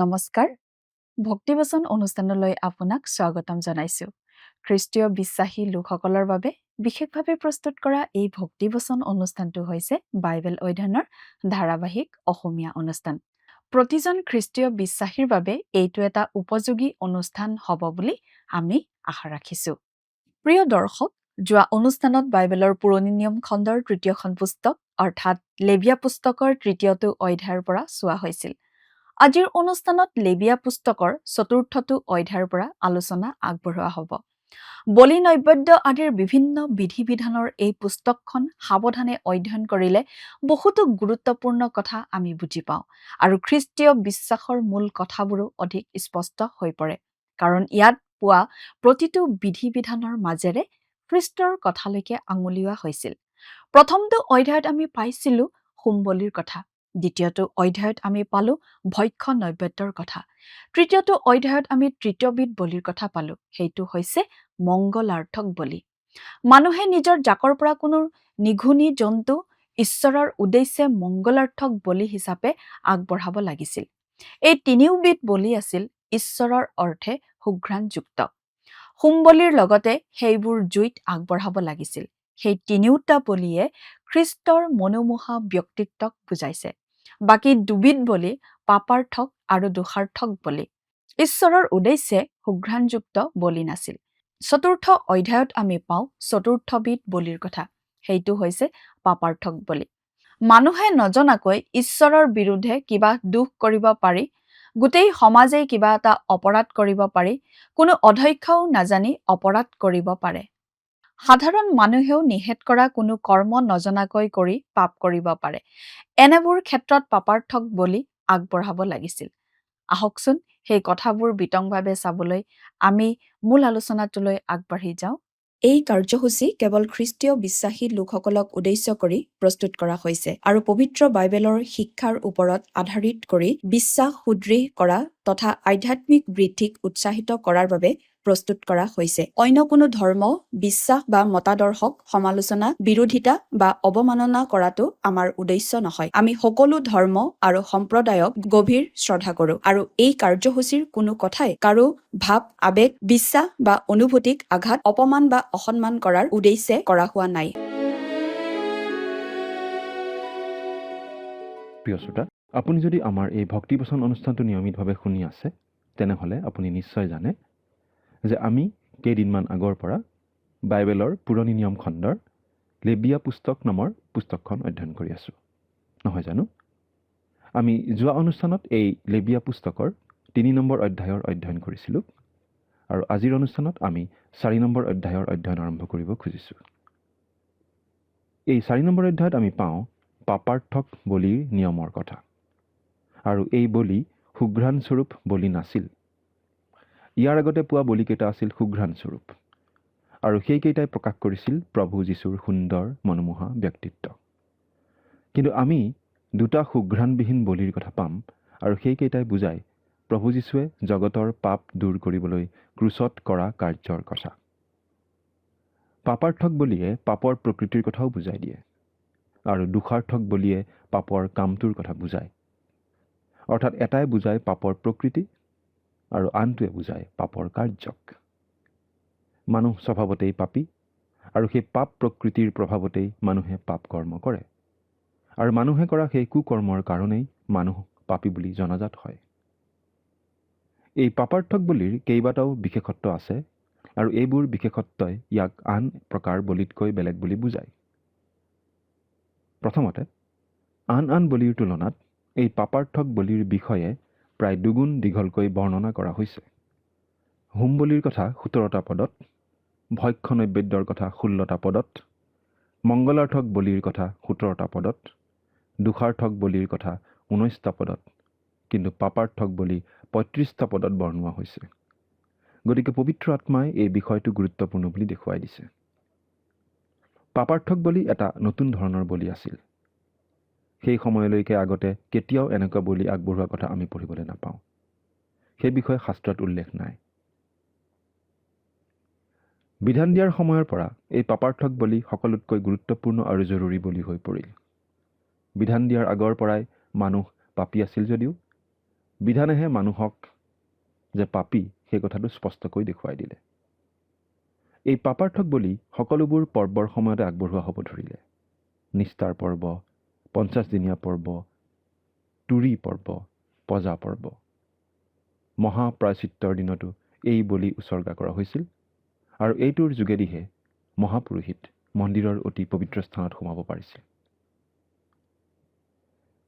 নমস্কাৰ ভক্তিবচন অনুষ্ঠানলৈ আপোনাক স্বাগতম জনাইছো খ্ৰীষ্টীয় বিশ্বাসী লোকসকলৰ বাবে বিশেষভাৱে প্ৰস্তুত কৰা এই ভক্তিবচন অনুষ্ঠানটো হৈছে বাইবেল অধ্যয়নৰ ধাৰাবাহিক অসমীয়া অনুষ্ঠান প্ৰতিজন খ্ৰীষ্টীয় বিশ্বাসীৰ বাবে এইটো এটা উপযোগী অনুষ্ঠান হ'ব বুলি আমি আশা ৰাখিছো প্ৰিয় দৰ্শক যোৱা অনুষ্ঠানত বাইবেলৰ পুৰণি নিয়ম খণ্ডৰ তৃতীয়খন পুস্তক অৰ্থাৎ লেবিয়া পুস্তকৰ তৃতীয়টো অধ্যায়ৰ পৰা চোৱা হৈছিল আজিৰ অনুষ্ঠানত লেবিয়া পুস্তকৰ চতুৰ্থটো অধ্যায়ৰ পৰা আলোচনা আগবঢ়োৱা হ'ব বলি নৈবেদ্য আদিৰ বিভিন্ন বিধি-বিধানৰ এই পুস্তকখন সাৱধানে অধ্যয়ন কৰিলে বহুতো গুৰুত্বপূৰ্ণ কথা আমি বুজি পাওঁ আৰু খ্ৰীষ্টীয় বিশ্বাসৰ মূল কথাবোৰো অধিক স্পষ্ট হৈ পৰে কাৰণ ইয়াত পোৱা প্ৰতিটো বিধি-বিধানৰ মাজেৰে খ্ৰীষ্টৰ কথালৈকে আঙুলিওৱা হৈছিল প্ৰথমটো অধ্যায়ত আমি পাইছিলো হোমবলিৰ কথা দ্বিতীয়টো অধ্যায়ত আমি পালো ভক্ষ্য নৈবেদ্যৰ কথা তৃতীয়টো অধ্যায়ত আমি তৃতীয়বিধ বলিৰ কথা পালো সেইটো হৈছে মংগলাৰ্থক বলি মানুহে নিজৰ জাকৰ পৰা কোনো নিঘুনি জন্তু ঈশ্বৰৰ উদ্দেশ্যে মংগলাৰ্থক বলি হিচাপে আগবঢ়াব লাগিছিল এই তিনিওবিধ বলি আছিল ঈশ্বৰৰ অৰ্থে সুঘ্ৰাণযুক্ত হোমবলিৰ লগতে সেইবোৰ জুইত আগবঢ়াব লাগিছিল সেই তিনিওটা বলিয়ে খ্ৰীষ্টৰ মনোমোহা ব্যক্তিত্বক বুজাইছে বাকি দুবিধ বলি পাপাৰ্থক আৰু দোষাৰ্থক বলি ঈশ্বৰৰ উদ্দেশ্যে সুঘ্ৰাণযুক্ত বলি নাছিল চতুৰ্থ অধ্যায়ত আমি পাওঁ চতুৰ্থবিধ বলিৰ কথা সেইটো হৈছে পাপাৰ্থক বলি মানুহে নজনাকৈ ঈশ্বৰৰ বিৰুদ্ধে কিবা দুখ কৰিব পাৰি গোটেই সমাজে কিবা এটা অপৰাধ কৰিব পাৰি কোনো অধ্যক্ষও নাজানি অপৰাধ কৰিব পাৰে সাধাৰণ মানুহেও নিষেধ কৰা কোনো কৰ্ম নজনাকৈ কৰি পাপ কৰিব পাৰে এনেবোৰ ক্ষেত্ৰত পাপাৰ্থক বলি আগবঢ়াব লাগিছিল আহকচোন সেই কথাবোৰ বিতংভাৱে চাবলৈ আমি মূল আলোচনাটোলৈ আগবাঢ়ি যাওঁ এই কাৰ্যসূচী কেৱল খ্ৰীষ্টীয় বিশ্বাসী লোকসকলক উদ্দেশ্য কৰি প্ৰস্তুত কৰা হৈছে আৰু পবিত্ৰ বাইবেলৰ শিক্ষাৰ ওপৰত আধাৰিত কৰি বিশ্বাস সুদৃঢ় কৰা তথা আধ্যাত্মিক বৃদ্ধিক উৎসাহিত কৰাৰ বাবে প্ৰস্তুত কৰা হৈছে অন্য কোনো ধৰ্ম বিশ্বাস বা মতাদৰ্শক সমালোচনা বিৰোধিতা বা অৱমাননা কৰাটো আমাৰ উদ্দেশ্য নহয় আমি সকলো ধৰ্ম আৰু সম্প্ৰদায়ক গভীৰ শ্ৰদ্ধা কৰোঁ আৰু এই কাৰ্যসূচীৰ কোনো কথাই কাৰো ভাৱ আবেগ বিশ্বাস বা অনুভূতিক আঘাত অপমান বা অসন্মান কৰাৰ উদ্দেশ্যে কৰা হোৱা নাই প্ৰিয় শ্ৰোতা আপুনি যদি আমাৰ এই ভক্তিবচন অনুষ্ঠানটো নিয়মিতভাৱে শুনি আছে তেনেহ'লে আপুনি নিশ্চয় জানে যে আমি কেইদিনমান আগৰ পৰা বাইবেলৰ পুৰণি নিয়ম খণ্ডৰ লেবিয়া পুস্তক নামৰ পুস্তকখন অধ্যয়ন কৰি আছো নহয় জানো আমি যোৱা অনুষ্ঠানত এই লেবিয়া পুস্তকৰ 3 নম্বৰ অধ্যায়ৰ অধ্যয়ন কৰিছিলোঁ আৰু আজিৰ অনুষ্ঠানত আমি 4 নম্বৰ অধ্যায়ৰ অধ্যয়ন আৰম্ভ কৰিব খুজিছোঁ এই 4 নম্বৰ অধ্যায়ত আমি পাওঁ পাপাৰ্থক বলিৰ নিয়মৰ কথা আৰু এই বলি সুঘ্ৰাণ স্বৰূপ বলি নাছিল ইয়াৰ আগতে পোৱা বলিকেইটা আছিল সুঘ্ৰাণ স্বৰূপ আৰু সেইকেইটাই প্ৰকাশ কৰিছিল প্ৰভু যীশুৰ সুন্দৰ মনোমোহা ব্যক্তিত্ব কিন্তু আমি দুটা সুঘ্ৰাণবিহীন বলিৰ কথা পাম আৰু সেইকেইটাই বুজায় প্ৰভু যীশুৱে জগতৰ পাপ দূৰ কৰিবলৈ ক্ৰুচত কৰা কাৰ্যৰ কথা পাপাৰ্থক বলিয়ে পাপৰ প্ৰকৃতিৰ কথাও বুজাই দিয়ে আৰু দোষাৰ্থক বলিয়ে পাপৰ কামটোৰ কথা বুজায় অৰ্থাৎ এটাই বুজায় পাপৰ প্ৰকৃতি আৰু আনটোৱে বুজায় পাপৰ কাৰ্যক মানুহ স্বভাৱতেই পাপী আৰু সেই পাপ প্ৰকৃতিৰ প্ৰভাৱতেই মানুহে পাপ কৰ্ম কৰে আৰু মানুহে কৰা সেই কুকৰ্মৰ কাৰণেই মানুহ পাপী বুলি জনাজাত হয় এই পাপাৰ্থক বলিৰ কেইবাটাও বিশেষত্ব আছে আৰু এইবোৰ বিশেষত্বই ইয়াক আন প্ৰকাৰ বলিতকৈ বেলেগ বুলি বুজায় প্ৰথমতে আন বলিৰ তুলনাত এই পাপাৰ্থক বলিৰ বিষয়ে প্ৰায় দুগুণ দীঘলকৈ বৰ্ণনা কৰা হৈছে হোম বলিৰ কথা 17টা পদত ভক্ষ্য নৈবেদ্যৰ কথা 16টা পদত মংগলাৰ্থক বলিৰ কথা 17টা পদত দোষাৰ্থক বলিৰ কথা 19টা পদত কিন্তু পাপাৰ্থক বলি 35টা পদত বৰ্ণোৱা হৈছে গতিকে পবিত্ৰ আত্মাই এই বিষয়টো গুৰুত্বপূৰ্ণ বুলি দেখুৱাই দিছে পাপাৰ্থক বলি এটা নতুন ধৰণৰ বলি আছিল সেই সময়লৈকে আগতে কেতিয়াও এনেকুৱা বলি আগবঢ়োৱা কথা আমি পঢ়িবলৈ নাপাওঁ সেই বিষয়ে শাস্ত্ৰত উল্লেখ নাই বিধান দিয়াৰ সময়ৰ পৰা এই পাপাৰ্থক বলি সকলোতকৈ গুৰুত্বপূৰ্ণ আৰু জৰুৰী বলি হৈ পৰিল বিধান দিয়াৰ আগৰ পৰাই মানুহ পাপী আছিল যদিও বিধানেহে মানুহক যে পাপী সেই কথাটো স্পষ্টকৈ দেখুৱাই দিলে। এই পাপাৰ্থক বলি সকলোবোৰ পৰ্বৰ সময়তে আগবঢ়োৱা হ'ব ধৰিলে। নিষ্ঠাৰ পৰ্ব, 50 দিনীয়া পৰ্ব, তুৰি পৰ্ব, পজা পৰ্ব। মহাপ্ৰায়চিত্তৰ দিনতো এই বলি উচৰ্গা কৰা হৈছিল আৰু এইটোৰ যোগেদিহে মহাপুৰোহিত মন্দিৰৰ অতি পবিত্ৰ স্থানত সোমাব পাৰিছিল।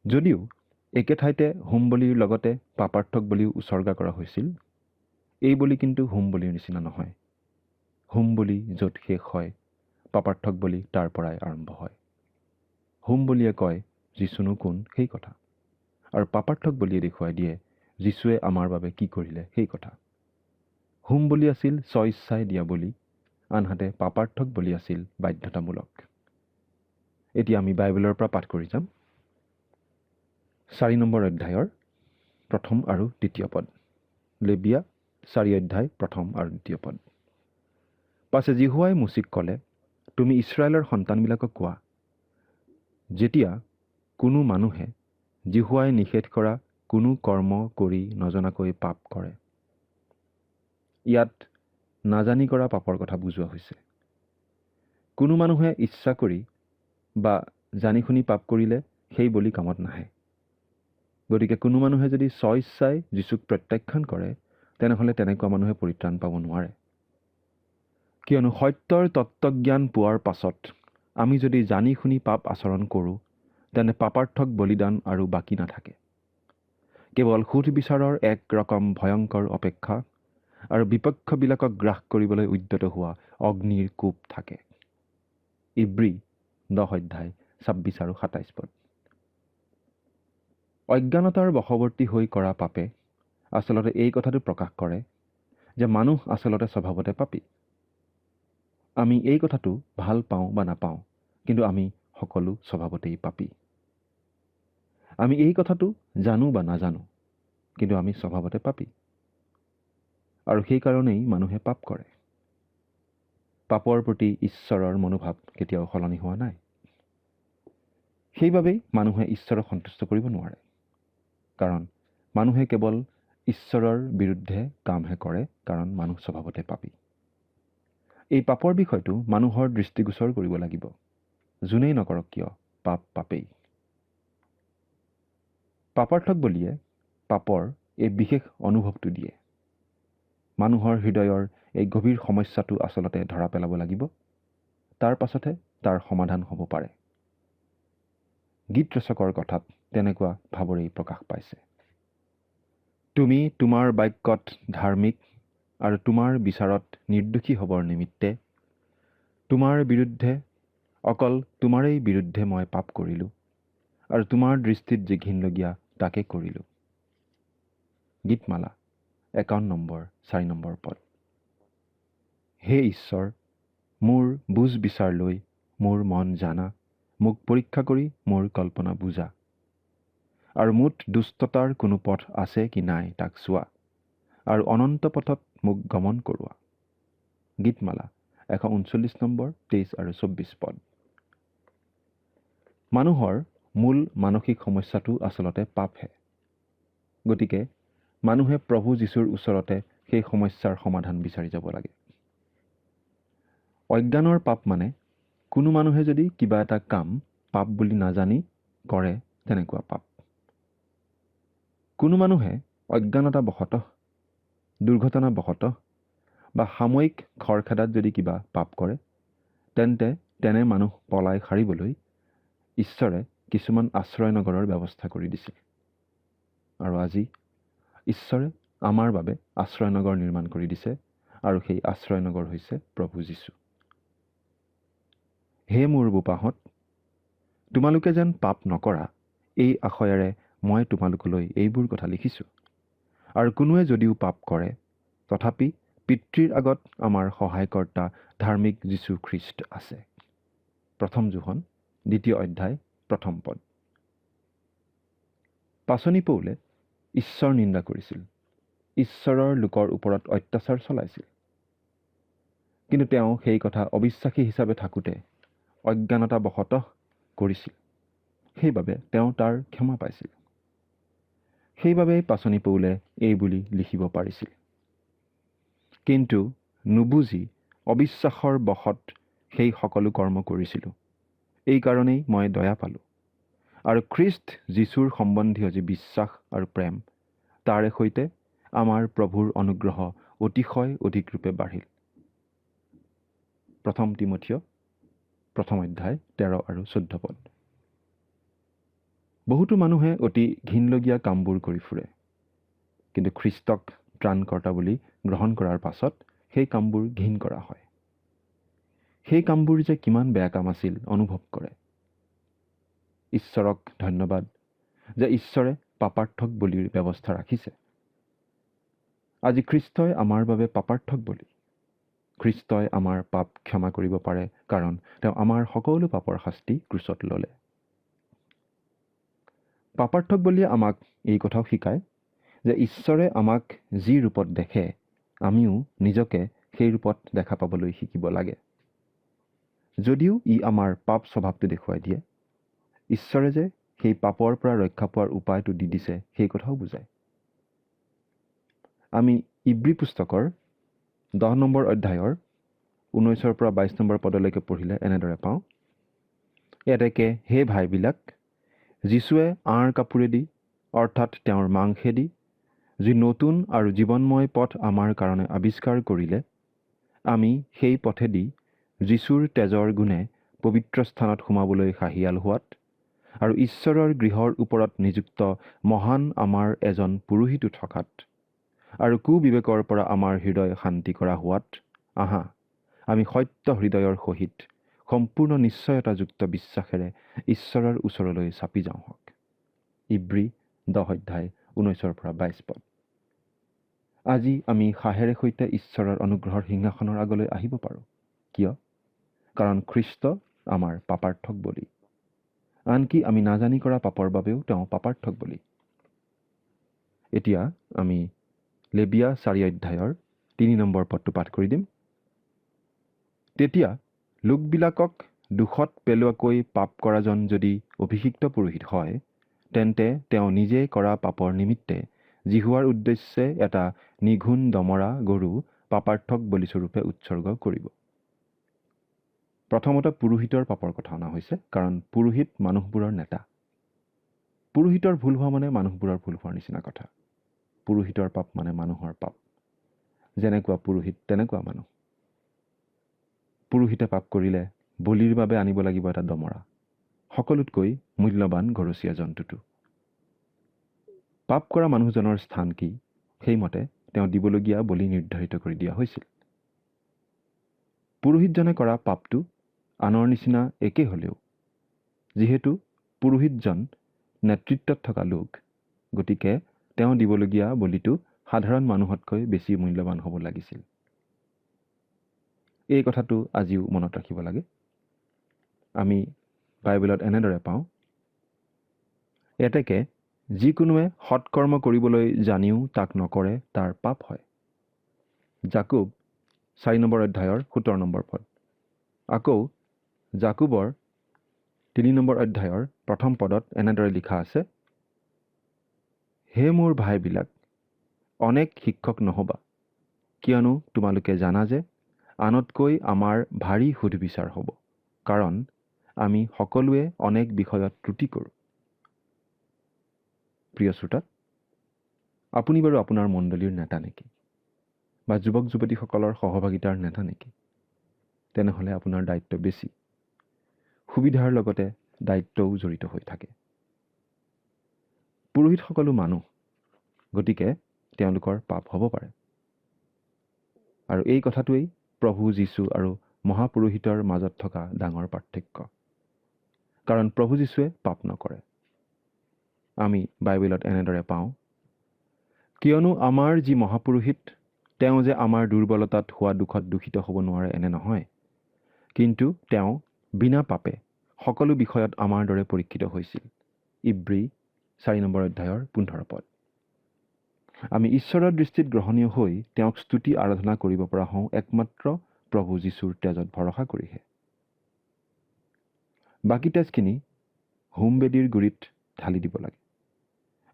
যদিও একে ঠাইতে হোম বলিৰ লগতে পাপাৰ্থক বলিও উচৰ্গা কৰা হৈছিল, এই বলি কিন্তু হোম বলিৰ নিচিনা নহয়। হোম বলি য'ত শেষ হয়, পাপাৰ্থক বলি তাৰ পৰাই আৰম্ভ হয়। হোম বলিয়ে কয় যীশুনো কোন সেই কথা, আৰু পাপাৰ্থক বলিয়ে দেখুৱাই দিয়ে যীশুৱে আমাৰ বাবে কি কৰিলে সেই কথা। হোম বলি আছিল স্বইচ্ছাই দিয়া বলি, আনহাতে পাপাৰ্থক বলি আছিল বাধ্যতামূলক। এতিয়া আমি বাইবেলৰ পৰা পাঠ কৰি যাম। 4 নম্বৰ অধ্যায়ৰ 1 আৰু 2 পদ। লেবিয়া 4 অধ্যায় 1 আৰু 2 পদ। পাছে জিহুৱাই মুচিক ক'লে, তুমি ইছৰাইলৰ সন্তানবিলাকক কোৱা, যেতিয়া কোনো মানুহে জিহুৱাই নিষেধ কৰা কোনো কৰ্ম কৰি নজনাকৈ পাপ কৰে। ইয়াত নাজানি কৰা পাপৰ কথা বুজোৱা হৈছে। কোনো মানুহে ইচ্ছা কৰি বা জানি শুনি পাপ কৰিলে সেই বলি কামত নাহে। গতিকে কোনো মানুহে যদি স্বইচ্ছাই যীশুক প্ৰত্যাখ্যান কৰে, তেনেহ'লে তেনেকুৱা মানুহে পৰিত্ৰাণ পাব নোৱাৰে। কিয়নো সত্যৰ তত্ত্বজ্ঞান পোৱাৰ পাছত আমি যদি জানি শুনি পাপ আচৰণ কৰোঁ, তেনে পাপাৰ্থক বলিদান আৰু বাকী নাথাকে। কেৱল সুধবিচাৰৰ এক ৰকম ভয়ংকৰ অপেক্ষা আৰু বিপক্ষবিলাকক গ্ৰাস কৰিবলৈ উদ্যত হোৱা অগ্নিৰ কোপ থাকে। ইব্ৰী 10 অধ্যায় 26 আৰু 27 পদ। অজ্ঞানতাৰ বশৱৰ্তী হৈ কৰা পাপে আচলতে এই কথাটো প্ৰকাশ কৰে যে মানুহ আচলতে স্বভাৱতে পাপী। আমি এই কথাটো ভাল পাওঁ বা নাপাওঁ, কিন্তু আমি সকলো স্বভাৱতেই পাপী। আমি এই কথাটো জানো বা নাজানো, কিন্তু আমি স্বভাৱতে পাপী। আৰু সেইকাৰণেই মানুহে পাপ কৰে। পাপৰ প্ৰতি ঈশ্বৰৰ মনোভাৱ কেতিয়াও সলনি হোৱা নাই। সেইবাবেই মানুহে ঈশ্বৰক সন্তুষ্ট কৰিব নোৱাৰে, কাৰণ মানুহে কেৱল ঈশ্বৰৰ বিৰুদ্ধে কামহে কৰে, কাৰণ মানুহ স্বভাৱতে পাপী। এই পাপৰ বিষয়টো মানুহৰ দৃষ্টিগোচৰ কৰিব লাগিব। যোনেই নকৰক কিয়, পাপ পাপেই। পাপাৰ্থক বলিয়ে পাপৰ এই বিশেষ অনুভৱটো দিয়ে। মানুহৰ হৃদয়ৰ এই গভীৰ সমস্যাটো আচলতে ধৰা পেলাব লাগিব, তাৰ পাছতহে তাৰ সমাধান হ'ব পাৰে। গীত ৰচকৰ কথাত তেনেকুৱা ভাৱৰেই প্ৰকাশ পাইছে। তুমি তোমাৰ বাক্যত ধাৰ্মিক আৰু তোমাৰ বিচাৰত নিৰ্দোষী হ'বৰ নিমিত্তে তোমাৰ বিৰুদ্ধে অকল তোমাৰেই বিৰুদ্ধে মই পাপ কৰিলোঁ, আৰু তোমাৰ দৃষ্টিত যি ঘিনলগীয়া তাকে কৰিলোঁ। গীতমালা 51 নম্বৰ 4 নম্বৰ পদ। হে ঈশ্বৰ, মোৰ বুজ বিচাৰ লৈ মোৰ মন জানা, মোক পৰীক্ষা কৰি মোৰ কল্পনা বুজা, আৰু মুঠ দুষ্টতাৰ কোনো পথ আছে কি নাই তাক চোৱা, আৰু অনন্ত পথত মোক গমন কৰোৱা। গীতমালা 139 নম্বৰ 23 আৰু 24 পদ। মানুহৰ মূল মানসিক সমস্যাটো আচলতে পাপহে। গতিকে মানুহে প্ৰভু যীশুৰ ওচৰতে সেই সমস্যাৰ সমাধান বিচাৰি যাব লাগে। অজ্ঞানৰ পাপ মানে কোনো মানুহে যদি কিবা এটা কাম পাপ বুলি নাজানি কৰে, তেনেকুৱা পাপ। কোনো মানুহে অজ্ঞানতাবশতঃ, দুৰ্ঘটনাবশতঃ বা সাময়িক খৰখেদাত যদি কিবা পাপ কৰে, তেন্তে তেনে মানুহ পলাই সাৰিবলৈ ঈশ্বৰে কিছুমান আশ্ৰয়নগৰৰ ব্যৱস্থা কৰি দিছিল। আৰু আজি ঈশ্বৰে আমাৰ বাবে আশ্ৰয়নগৰ নিৰ্মাণ কৰি দিছে, আৰু সেই আশ্ৰয়নগৰ হৈছে প্ৰভু যীশু। হে মোৰ বোপাহঁত, তোমালোকে যেন পাপ নকৰা, এই আশয়েৰে মই তোমালোকলৈ এইবোৰ কথা লিখিছোঁ। আৰু কোনোৱে যদিও পাপ কৰে, তথাপি পিতৃৰ আগত আমাৰ সহায়কৰ্তা ধাৰ্মিক যীশু খ্ৰীষ্ট আছে। 1 যোহন 2 অধ্যায় 1 পদ। পাচনি পৌলে ঈশ্বৰ নিন্দা কৰিছিল, ঈশ্বৰৰ লোকৰ ওপৰত অত্যাচাৰ চলাইছিল। কিন্তু তেওঁ সেই কথা অবিশ্বাসী হিচাপে থাকোঁতে অজ্ঞানতাবশতঃ কৰিছিল। সেইবাবে তেওঁ তাৰ ক্ষমা পাইছিল। সেইবাবে পাচনি পৌলে এই বুলি লিখিব পাৰিছিল, কিন্তু নুবুজি অবিশ্বাসৰ বশত সেই সকলো কৰ্ম কৰিছিলোঁ। এই কাৰণেই মই দয়া পালোঁ আৰু খ্ৰীষ্ট যীশুৰ সম্বন্ধীয় যি বিশ্বাস আৰু প্ৰেম, তাৰে সৈতে আমাৰ প্ৰভুৰ অনুগ্ৰহ অতিশয় অধিক ৰূপে বাঢ়িল। 1 তিমথিয় 1 অধ্যায় 13 আৰু 14 পদ। বহুতো মানুহে অতি ঘিনলগীয়া কামবোৰ কৰি ফুৰে, কিন্তু খ্ৰীষ্টক ত্ৰাণকৰ্তা বুলি গ্ৰহণ কৰাৰ পাছত সেই কামবোৰ ঘিন কৰা হয়। সেই কামবোৰ যে কিমান বেয়া কাম আছিল অনুভৱ কৰে। ঈশ্বৰক ধন্যবাদ যে ঈশ্বৰে পাপাৰ্থক বলিৰ ব্যৱস্থা ৰাখিছে। আজি খ্ৰীষ্টই আমাৰ বাবে পাপাৰ্থক বলি। খ্ৰীষ্টই আমাৰ পাপ ক্ষমা কৰিব পাৰে, কাৰণ তেওঁ আমাৰ সকলো পাপৰ শাস্তি ক্ৰুচত ল'লে। পাপাৰ্থক বলিয়ে আমাক এই কথাও শিকায় যে ঈশ্বৰে আমাক যি ৰূপত দেখে, আমিও নিজকে সেই ৰূপত দেখা পাবলৈ শিকিব লাগে। যদিও ই আমাৰ পাপ স্বভাৱটো দেখুৱাই দিয়ে, ঈশ্বৰে যে সেই পাপৰ পৰা ৰক্ষা পোৱাৰ উপায়টো দি দিছে সেই কথাও বুজায়। আমি ইব্ৰী পুস্তকৰ 10 নম্বৰ অধ্যায়ৰ 19 পৰা 22 নম্বৰ পদলৈকে পঢ়িলে এনেদৰে পাওঁ, এতেকে হে ভাইবিলাক, যীশুৱে আঁৰ কাপোৰেদি অৰ্থাৎ তেওঁৰ মাংসেদি যি নতুন আৰু জীৱনময় পথ আমাৰ কাৰণে আৱিষ্কাৰ কৰিলে, আমি সেই পথেদি যীশুৰ তেজৰ গুণে পবিত্ৰ স্থানত সোমাবলৈ সাহিয়াল হোৱাত আৰু ঈশ্বৰৰ গৃহৰ ওপৰত নিযুক্ত মহান আমাৰ এজন পুৰোহিতো থকাত আৰু কুবিবেকৰ পৰা আমাৰ হৃদয় শান্তি কৰা হোৱাত আহা আমি সত্য হৃদয়ৰ সহিত সম্পূৰ্ণ নিশ্চয়তাযুক্ত বিশ্বাসেৰে ঈশ্বৰৰ ওচৰলৈ চাপি যাওঁ হওক। ইব্ৰী 10 অধ্যায় 19 পৰা 22 পদ। আজি আমি সাহেৰে সৈতে ঈশ্বৰৰ অনুগ্ৰহৰ সিংহাসনৰ আগলৈ আহিব পাৰোঁ। কিয়? কাৰণ খ্ৰীষ্ট আমাৰ পাপাৰ্থক বলি। আনকি আমি নাজানি কৰা পাপৰ বাবেও তেওঁ পাপাৰ্থক বলি। এতিয়া আমি লেবিয়া 4 অধ্যায়ৰ 3 নম্বৰ পদটো পাঠ কৰি দিম। তেতিয়া লোকবিলাকক দুখত পেলোৱাকৈ পাপ কৰাজন যদি অভিষিক্ত পুৰোহিত হয়, তেন্তে তেওঁ নিজে কৰা পাপৰ নিমিত্তে জিহুৱাৰ উদ্দেশ্যে এটা নিঘুণ দমৰা গৰু পাপাৰ্থক বলিস্বৰূপে উৎসৰ্গ কৰিব। প্ৰথমতে পুৰোহিতৰ পাপৰ কথা অনা হৈছে, কাৰণ পুৰোহিত মানুহবোৰৰ নেতা। পুৰোহিতৰ ভুল হোৱা মানে মানুহবোৰৰ ভুল হোৱাৰ নিচিনা কথা। পুৰোহিতৰ পাপ মানে মানুহৰ পাপ। যেনেকুৱা পুৰোহিত তেনেকুৱা মানুহ। পুৰোহিতে পাপ কৰিলে বলিৰ বাবে আনিব লাগিব এটা দমৰা, সকলোতকৈ মূল্যৱান ঘৰচীয়া জন্তুটো। পাপ কৰা মানুহজনৰ স্থান কি, সেইমতে তেওঁ দিবলগীয়া বলি নিৰ্ধাৰিত কৰি দিয়া হৈছিল। পুৰোহিতজনে কৰা পাপটো আনৰ নিচিনা একে হ'লেও, যিহেতু পুৰোহিতজন নেতৃত্বত থকা লোক, গতিকে তেওঁ দিবলগীয়া বলিটো সাধাৰণ মানুহতকৈ বেছি মূল্যৱান হ'ব লাগিছিল। এই কথাটো আজিও মনত ৰাখিব লাগে। আমি বাইবেলত এনেদৰে পাওঁ, এতেকে যিকোনোৱে সৎকৰ্ম কৰিবলৈ জানিও তাক নকৰে তাৰ পাপ হয়। জাকুব 4 নম্বৰ অধ্যায়ৰ 17 নম্বৰ পদ। আকৌ জাকুবৰ 3 নম্বৰ অধ্যায়ৰ 1ম পদত এনেদৰে লিখা আছে, হে মোৰ ভাইবিলাক, অনেক শিক্ষক নহবা, কিয়নো তোমালোকে জানা যে আনতকৈ আমাৰ ভাৰী সুধবিচাৰ হ'ব, কাৰণ আমি সকলোৱে অনেক বিষয়ত ত্ৰুটি কৰোঁ। প্ৰিয় শ্ৰোতা, আপুনি বাৰু আপোনাৰ মণ্ডলীৰ নেতা নেকি? বা যুৱক যুৱতীসকলৰ সহভাগিতাৰ নেতা নেকি? তেনেহ'লে আপোনাৰ দায়িত্ব বেছি। সুবিধাৰ লগতে দায়িত্বও জড়িত হৈ থাকে। পুৰোহিতসকলো মানুহ, গতিকে তেওঁলোকৰ পাপ হ'ব পাৰে। আৰু এই কথাটোৱেই প্ৰভু যীশু আৰু মহাপুৰোহিতৰ মাজত থকা ডাঙৰ পাৰ্থক্য। কাৰণ প্ৰভু যীশুৱে পাপ নকৰে। আমি বাইবেলত এনেদৰে পাওঁ, কিয়নো আমাৰ যি মহাপুৰোহিত, তেওঁ যে আমাৰ দুৰ্বলতাত হোৱা দুখত দূষিত হ'ব নোৱাৰে এনে নহয়, কিন্তু তেওঁ বিনা পাপে সকলো বিষয়ত আমাৰ দৰে পৰীক্ষিত হৈছিল। ইব্ৰী 4 নম্বৰ অধ্যায়ৰ 15 পদ। আমি ঈশ্বৰৰ দৃষ্টিত গ্ৰহণীয় হৈ তেওঁক স্তুতি আৰাধনা কৰিব পৰা হওঁ একমাত্ৰ প্ৰভু যীশুৰ তেজত ভৰসা কৰিহে। বাকী তেজখিনি হোমবেদীৰ গুৰিত ঢালি দিব লাগে।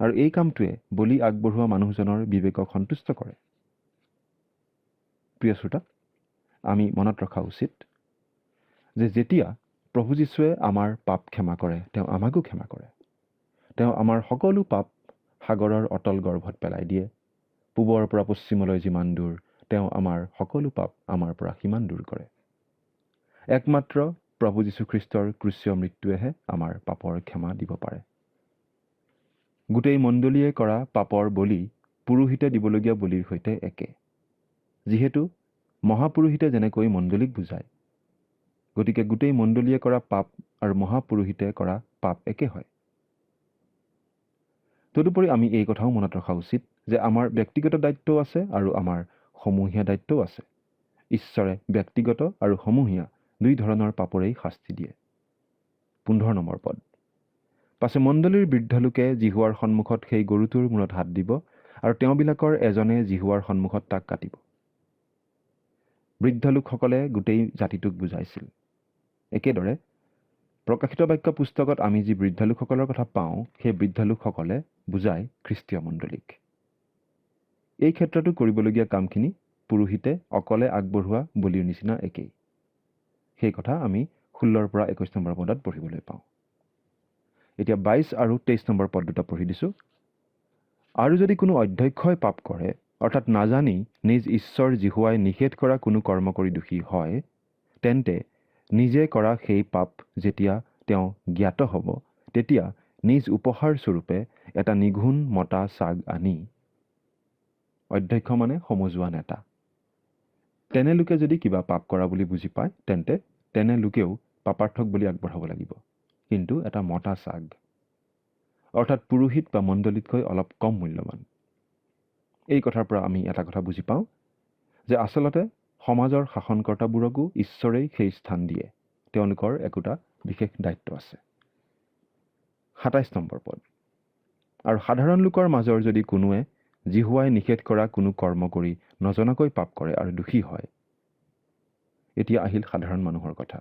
আৰু এই কামটোৱে বলি আগবঢ়োৱা মানুহজনৰ বিবেকক সন্তুষ্ট কৰে। প্ৰিয় শ্ৰোতা, আমি মনত ৰখা উচিত যে যেতিয়া প্ৰভু যীশুৱে আমাৰ পাপ ক্ষমা কৰে, তেওঁ আমাকো ক্ষমা কৰে। তেওঁ আমাৰ সকলো পাপ সাগৰৰ অতল গৰ্ভত পেলাই দিয়ে। পূবৰ পৰা পশ্চিমলৈ যিমান দূৰ, তেওঁ আমাৰ সকলো পাপ আমাৰ পৰা সিমান দূৰ কৰে। একমাত্ৰ প্ৰভু যীশুখ্ৰীষ্টৰ ক্ৰুচীয় মৃত্যুৱেহে আমাৰ পাপৰ ক্ষমা দিব পাৰে। গোটেই মণ্ডলীয়ে কৰা পাপৰ বলি পুৰোহিতে দিবলগীয়া বলিৰ সৈতে একে। যিহেতু মহাপুৰোহিতে যেনেকৈ মণ্ডলীক বুজায়, গতিকে গোটেই মণ্ডলীয়ে কৰা পাপ আৰু মহাপুৰোহিতে কৰা পাপ একে হয়। তদুপৰি আমি এই কথাও মনত ৰখা উচিত যে আমাৰ ব্যক্তিগত দায়িত্বও আছে আৰু আমাৰ সমূহীয়া দায়িত্বও আছে। ঈশ্বৰে ব্যক্তিগত আৰু সমূহীয়া দুই ধৰণৰ পাপৰেই শাস্তি দিয়ে। 15 নম্বৰ পদ। পাছে মণ্ডলীৰ বৃদ্ধ লোকে জিহুৱাৰ সন্মুখত সেই গৰুটোৰ মূৰত হাত দিব আৰু তেওঁবিলাকৰ এজনে জিহুৱাৰ সন্মুখত তাক কাটিব। বৃদ্ধ লোকসকলে গোটেই জাতিটোক বুজাইছিল। একেদৰে প্ৰকাশিত বাক্য পুস্তকত আমি যি বৃদ্ধ লোকসকলৰ কথা পাওঁ, সেই বৃদ্ধ লোকসকলে বুজায় খ্ৰীষ্টীয় মণ্ডলীক। এই ক্ষেত্ৰতো কৰিবলগীয়া কামখিনি পুৰোহিতে অকলে আগবঢ়োৱা বলিৰ নিচিনা একেই। সেই কথা আমি 16 পৰা 21 নম্বৰ পদত পঢ়িবলৈ পাওঁ। এতিয়া 22 আৰু 23 নম্বৰ পদ দুটা পঢ়ি দিছোঁ। আৰু যদি কোনো অধ্যক্ষই পাপ কৰে, অৰ্থাৎ নাজানি নিজ ঈশ্বৰ জিহুৱাই নিষেধ কৰা কোনো কৰ্ম কৰি দোষী হয়, তেন্তে নিজে কৰা সেই পাপ যেতিয়া তেওঁ জ্ঞাত হ'ব, তেতিয়া নিজ উপহাৰ স্বৰূপে এটা নিঘূণ মতা ছাগ আনি, অধ্যক্ষ মানে সমজুৱা নেতা, তেনে লোকে যদি কিবা পাপ কৰা বুলি বুজি পায়, তেন্তে তেনে লোকেও পাপাৰ্থক বুলি আগবঢ়াব লাগিব, কিন্তু এটা মতা ছাগ, অৰ্থাৎ পুৰোহিত বা মণ্ডলীতকৈ অলপ কম মূল্যৱান। এই কথাৰ পৰা আমি এটা কথা বুজি পাওঁ যে আচলতে সমাজৰ শাসনকৰ্তাবোৰকো ঈশ্বৰেই সেই স্থান দিয়ে। তেওঁলোকৰ একোটা বিশেষ দায়িত্ব আছে। 27 নম্বৰ পদ। আৰু সাধাৰণ লোকৰ মাজৰ যদি কোনোৱে জিহুৱাই নিষেধ কৰা কোনো কৰ্ম কৰি নজনাকৈ পাপ কৰে আৰু দোষী হয়। এতিয়া আহিল সাধাৰণ মানুহৰ কথা।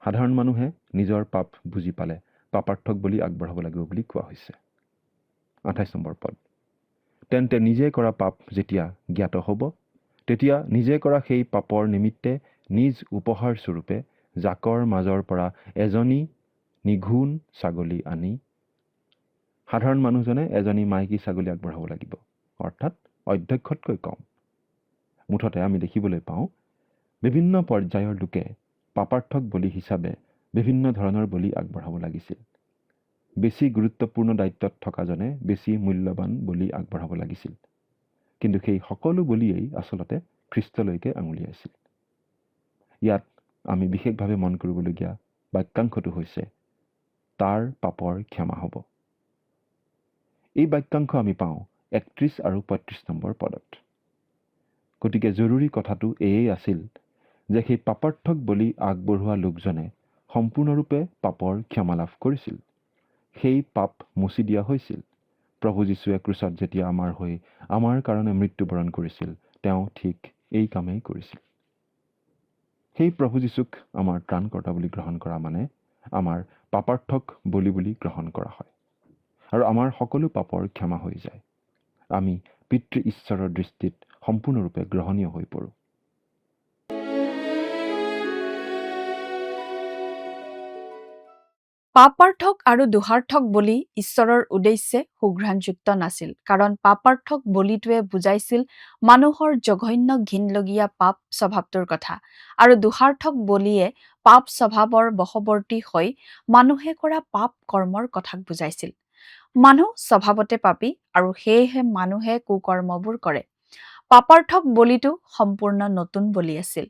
সাধাৰণ মানুহে নিজৰ পাপ বুজি পালে পাপাৰ্থক বুলি আগবঢ়াব লাগিব বুলি কোৱা হৈছে। 28 নম্বৰ পদ। তেন্তে নিজে কৰা পাপ যেতিয়া জ্ঞাত হ'ব, তেতিয়া নিজে কৰা সেই পাপৰ নিমিত্তে নিজ উপহাৰ স্বৰূপে জাকৰ মাজৰ পৰা এজনী নিঘূণ ছাগলী আনি, সাধাৰণ মানুহজনে এজনী মাইকী ছাগলী আগবঢ়াব লাগিব, অৰ্থাৎ অধ্যক্ষতকৈ কম। মুঠতে আমি দেখিবলৈ পাওঁ বিভিন্ন পৰ্যায়ৰ লোকে পাপাৰ্থক বলি হিচাপে বিভিন্ন ধৰণৰ বলি আগবঢ়াব লাগিছিল। বেছি গুৰুত্বপূৰ্ণ দায়িত্বত থকাজনে বেছি মূল্যৱান বলি আগবঢ়াব লাগিছিল। কিন্তু সেই সকলো বলিয়েই আচলতে খ্ৰীষ্টলৈকে আঙুলিয়াইছিল। ইয়াত আমি বিশেষভাৱে মন কৰিবলগীয়া বাক্যাংশটো হৈছে তাৰ পাপৰ ক্ষমা হ'ব। এই বাক্যাংশ আমি পাওঁ 31 আৰু 35 নম্বৰ পদত। গতিকে জৰুৰী কথাটো এয়েই আছিল যে সেই পাপাৰ্থক বলি আগবঢ়োৱা লোকজনে সম্পূৰ্ণৰূপে পাপৰ ক্ষমা লাভ কৰিছিল। সেই পাপ মুচি দিয়া হৈছিল। প্ৰভু যীশুৱে ক্ৰুচত যেতিয়া আমাৰ হৈ আমাৰ কাৰণে মৃত্যুবৰণ কৰিছিল, তেওঁ ঠিক এই কামেই কৰিছিল। সেই প্ৰভু যীশুক আমাৰ ত্ৰাণকৰ্তা বুলি গ্ৰহণ কৰা মানে আমাৰ পাপাৰ্থক বলি বুলি গ্ৰহণ কৰা হয়। আৰু আমাৰ সকলো পাপৰ ক্ষমা হৈ যায়। আমি পিতৃ ঈশ্বৰৰ দৃষ্টিত সম্পূৰ্ণৰূপে গ্ৰহণীয় হৈ পৰোঁ। পাপাৰ্থক আৰু দোষাৰ্থক বলি ঈশ্বৰৰ উদ্দেশ্যে সুঘ্ৰাণযুক্ত নাছিল, কাৰণ পাপাৰ্থক বলিটোৱে বুজাইছিল মানুহৰ জঘন্য ঘিনলগীয়া পাপ স্বভাৱটোৰ কথা, আৰু দোষাৰ্থক বলিয়ে পাপ স্বভাৱৰ বশৱৰ্তী হৈ মানুহে কৰা পাপ কৰ্মৰ কথাক বুজাইছিল। মানুহ স্বভাৱতে পাপী, আৰু সেয়েহে মানুহে কুকৰ্মবোৰ কৰে। পাপাৰ্থক বলিটো সম্পূৰ্ণ নতুন বলি আছিল।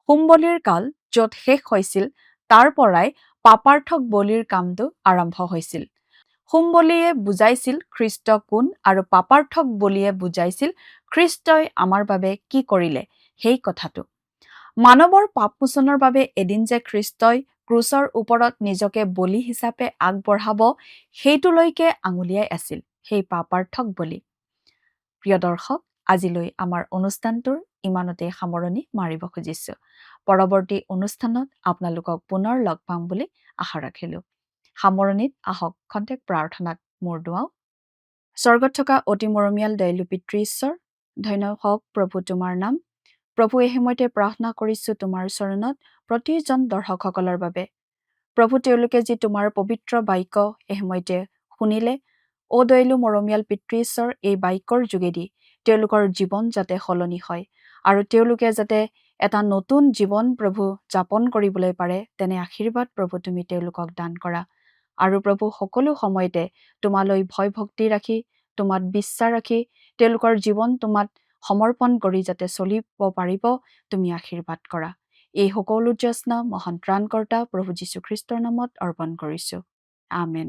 হোম বলিৰ কাল য'ত শেষ হৈছিল, তাৰ পৰাই পাপাৰ্থক বলিৰ কামটো আৰম্ভ হৈছিল। হোম বলিয়ে বুজাইছিল খ্ৰীষ্ট কোন, আৰু পাপাৰ্থক বলিয়ে বুজাইছিল খ্ৰীষ্টই আমাৰ বাবে কি কৰিলে সেই কথাটো। মানৱৰ পাপমোচনৰ বাবে এদিন যে খ্ৰীষ্টই ক্ৰুচৰ ওপৰত নিজকে বলি হিচাপে আগবঢ়াব, সেইটোলৈকে আঙুলিয়াই আছিল সেই পাপাৰ্থক বলি। প্ৰিয় দৰ্শক, আজিলৈ আমাৰ অনুষ্ঠানটোৰ ইমানতে সামৰণি মাৰিব খুজিছোঁ। পৰৱৰ্তী অনুষ্ঠানত আপোনালোকক পুনৰ লগ পাম বুলি আশা ৰাখিলোঁ। সামৰণিত আহক খন্তেক প্ৰাৰ্থনাত মূৰ দুৱাওঁ। স্বৰ্গত থকা অতি মৰমীয়াল দয়ালু পিতৃ ঈশ্বৰ, ধন্য হওক প্ৰভু তোমাৰ নাম। প্ৰভু এই সময়তে প্ৰাৰ্থনা কৰিছোঁ তোমাৰ চৰণত প্ৰতিজন দৰ্শকসকলৰ বাবে। প্ৰভু তেওঁলোকে যি তোমাৰ পবিত্ৰ বাক্য এই সময়তে শুনিলে, দয়ালু মৰমীয়াল পিতৃ ঈশ্বৰ, এই বাক্যৰ যোগেদি তেওঁলোকৰ জীৱন যাতে সলনি হয় আৰু তেওঁলোকে যাতে এটা নতুন জীৱন প্ৰভু যাপন কৰিবলৈ পাৰে, তেনে আশীৰ্বাদ প্ৰভু তুমি তেওঁলোকক দান কৰা। আৰু প্ৰভু সকলো সময়তে তোমালৈ ভয় ভক্তি ৰাখি, তোমাত বিশ্বাস ৰাখি, তেওঁলোকৰ জীৱন তোমাত সমৰ্পণ কৰি যাতে চলিব পাৰিব তুমি আশীৰ্বাদ কৰা। এই সকলো যত্ন মহান ত্ৰাণকৰ্তা প্ৰভু যীশুখ্ৰীষ্টৰ নামত অৰ্পণ কৰিছোঁ। আমেন।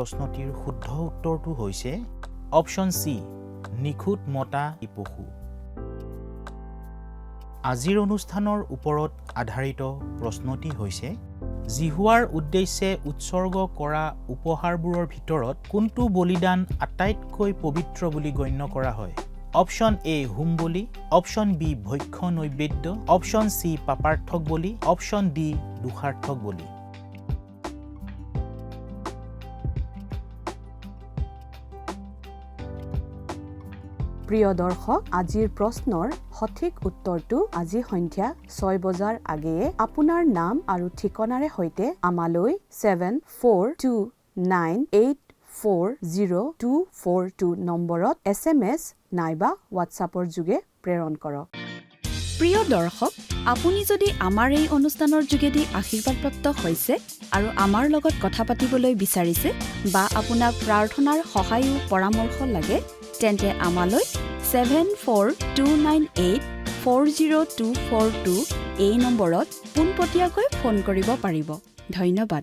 প্ৰশ্নটিৰ শুদ্ধ উত্তৰটো হৈছে অপশ্যন চি নিখুঁত মতা পশু। আজিৰ অনুষ্ঠানৰ ওপৰত আধাৰিত প্ৰশ্নটি হৈছে জিহুৱাৰ উদ্দেশ্যে উৎসৰ্গ কৰা উপহাৰবোৰৰ ভিতৰত কোনটো বলিদান আটাইতকৈ পবিত্ৰ বুলি গণ্য কৰা হয়? অপশ্যন এ হোম বলি, অপশ্যন বি ভক্ষ নৈবেদ্য, অপশ্যন চি পাপাৰ্থক বলি, অপশ্যন ডি দোষাৰ্থক বলি। প্ৰিয় দৰ্শক, আজিৰ প্ৰশ্নৰ সঠিক উত্তৰটো আজি সন্ধিয়া 6 বজাৰ আগেয়ে আপোনাৰ নাম আৰু ঠিকনাৰে সৈতে আমালৈ 7429840242 নম্বৰত SMS নাইবা হোৱাটছআপৰ যোগে প্ৰেৰণ কৰক। প্ৰিয় দৰ্শক, আপুনি যদি আমাৰ এই অনুষ্ঠানৰ যোগেদি আশীৰ্বাদপ্ৰাপ্ত হৈছে আৰু আমাৰ লগত কথা পাতিবলৈ বিচাৰিছে বা আপোনাক প্ৰাৰ্থনাৰ সহায়ো পৰামৰ্শ লাগে, তেন্তে আমালৈ 7429840242 এই নম্বৰত পোনপটীয়াকৈ ফোন কৰিব পাৰিব। ধন্যবাদ।